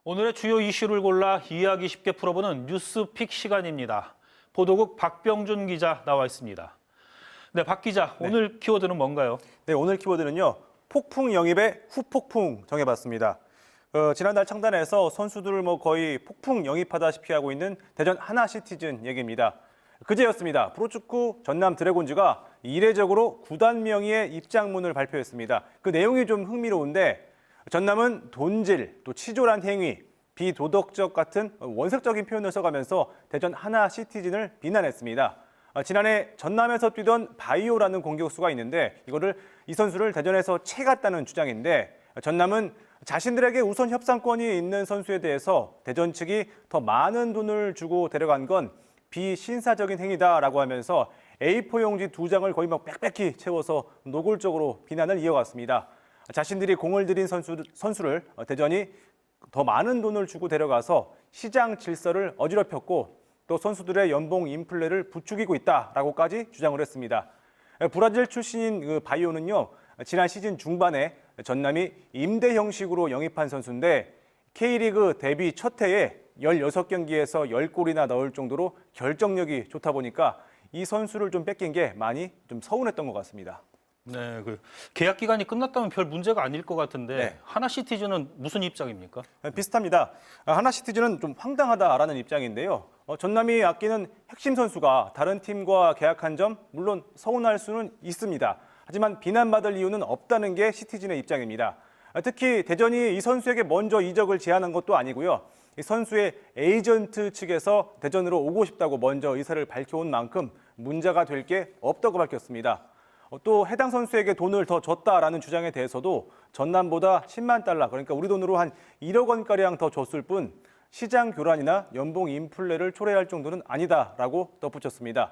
오늘의 주요 이슈를 골라 이해하기 쉽게 풀어보는 뉴스픽 시간입니다. 보도국 박병준 기자 나와 있습니다. 네, 박 기자, 오늘 키워드는 뭔가요? 네, 오늘 키워드는요. 폭풍 영입의 후폭풍 정해봤습니다. 지난달 창단에서 선수들을 거의 폭풍 영입하다시피 하고 있는 대전 하나시티즌 얘기입니다. 그제였습니다. 프로축구 전남 드래곤즈가 이례적으로 구단 명의의 입장문을 발표했습니다. 그 내용이 좀 흥미로운데 전남은 돈질, 또 치졸한 행위, 비도덕적 같은 원색적인 표현을 써가면서 대전 하나시티즌을 비난했습니다. 지난해 전남에서 뛰던 바이오라는 공격수가 있는데 이 선수를 대전에서 채갔다는 주장인데 전남은 자신들에게 우선 협상권이 있는 선수에 대해서 대전 측이 더 많은 돈을 주고 데려간 건 비신사적인 행위다라고 하면서 A4 용지 2장을 거의 빽빽히 채워서 노골적으로 비난을 이어갔습니다. 자신들이 공을 들인 선수를 대전이 더 많은 돈을 주고 데려가서 시장 질서를 어지럽혔고 또 선수들의 연봉 인플레를 부추기고 있다라고까지 주장을 했습니다. 브라질 출신인 바이오는요, 지난 시즌 중반에 전남이 임대 형식으로 영입한 선수인데 K리그 데뷔 첫 해에 16경기에서 10골이나 넣을 정도로 결정력이 좋다 보니까 이 선수를 좀 뺏긴 게 많이 좀 서운했던 것 같습니다. 네, 계약 기간이 끝났다면 별 문제가 아닐 것 같은데 네. 하나시티즌은 무슨 입장입니까? 비슷합니다. 하나시티즌은 좀 황당하다라는 입장인데요. 전남이 아끼는 핵심 선수가 다른 팀과 계약한 점 물론 서운할 수는 있습니다. 하지만 비난받을 이유는 없다는 게 시티즌의 입장입니다. 특히 대전이 이 선수에게 먼저 이적을 제안한 것도 아니고요. 이 선수의 에이전트 측에서 대전으로 오고 싶다고 먼저 의사를 밝혀온 만큼 문제가 될 게 없다고 밝혔습니다. 또 해당 선수에게 돈을 더 줬다라는 주장에 대해서도 전남보다 10만 달러, 그러니까 우리 돈으로 한 1억 원가량 더 줬을 뿐 시장 교란이나 연봉 인플레를 초래할 정도는 아니다라고 덧붙였습니다.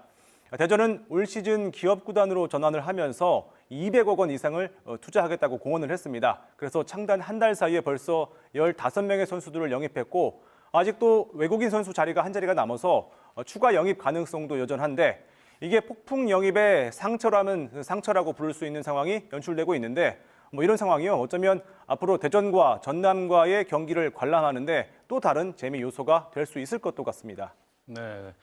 대전은 올 시즌 기업 구단으로 전환을 하면서 200억 원 이상을 투자하겠다고 공언을 했습니다. 그래서 창단 한 달 사이에 벌써 15명의 선수들을 영입했고 아직도 외국인 선수 자리가 한 자리가 남아서 추가 영입 가능성도 여전한데 이게 폭풍 영입의 상처라면 상처라고 부를 수 있는 상황이 연출되고 있는데 이런 상황이요. 어쩌면 앞으로 대전과 전남과의 경기를 관람하는데 또 다른 재미 요소가 될 수 있을 것도 같습니다. 네,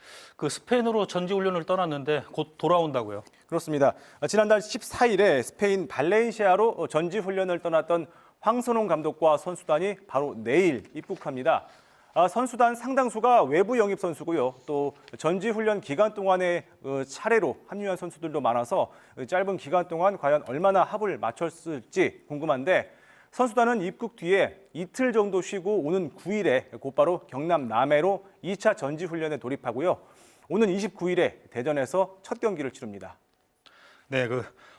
스페인으로 전지훈련을 떠났는데 곧 돌아온다고요? 그렇습니다. 지난달 14일에 스페인 발렌시아로 전지훈련을 떠났던 황선홍 감독과 선수단이 바로 내일 입국합니다. 선수단 상당수가 외부 영입 선수고요. 또 전지훈련 기간 동안에 차례로 합류한 선수들도 많아서 짧은 기간 동안 과연 얼마나 합을 맞췄을지 궁금한데 선수단은 입국 뒤에 이틀 정도 쉬고 오는 9일에 곧바로 경남 남해로 2차 전지훈련에 돌입하고요. 오는 29일에 대전에서 첫 경기를 치릅니다. 네,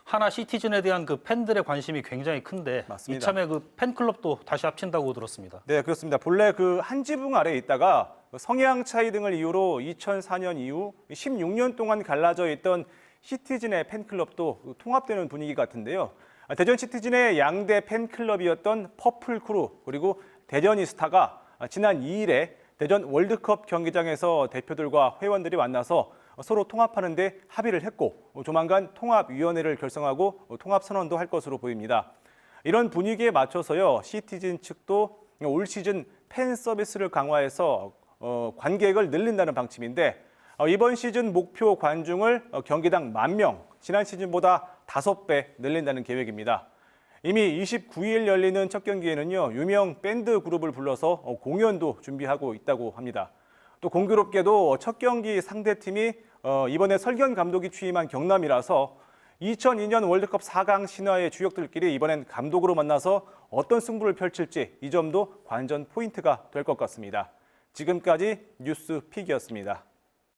하나 시티즌에 대한 팬들의 관심이 굉장히 큰데 맞습니다. 이참에 팬클럽도 다시 합친다고 들었습니다. 네, 그렇습니다. 본래 한 지붕 아래에 있다가 성향 차이 등을 이유로 2004년 이후 16년 동안 갈라져 있던 시티즌의 팬클럽도 통합되는 분위기 같은데요. 대전 시티즌의 양대 팬클럽이었던 퍼플크루 그리고 대전이스타가 지난 2일에 대전 월드컵 경기장에서 대표들과 회원들이 만나서 서로 통합하는 데 합의를 했고 조만간 통합위원회를 결성하고 통합선언도 할 것으로 보입니다. 이런 분위기에 맞춰서요. 시티즌 측도 올 시즌 팬 서비스를 강화해서 관객을 늘린다는 방침인데 이번 시즌 목표 관중을 경기당 10,000명, 지난 시즌보다 5배 늘린다는 계획입니다. 이미 29일 열리는 첫 경기에는요. 유명 밴드 그룹을 불러서 공연도 준비하고 있다고 합니다. 또 공교롭게도 첫 경기 상대팀이 이번에 설경 감독이 취임한 경남이라서 2002년 월드컵 4강 신화의 주역들끼리 이번엔 감독으로 만나서 어떤 승부를 펼칠지 이 점도 관전 포인트가 될 것 같습니다. 지금까지 뉴스픽이었습니다.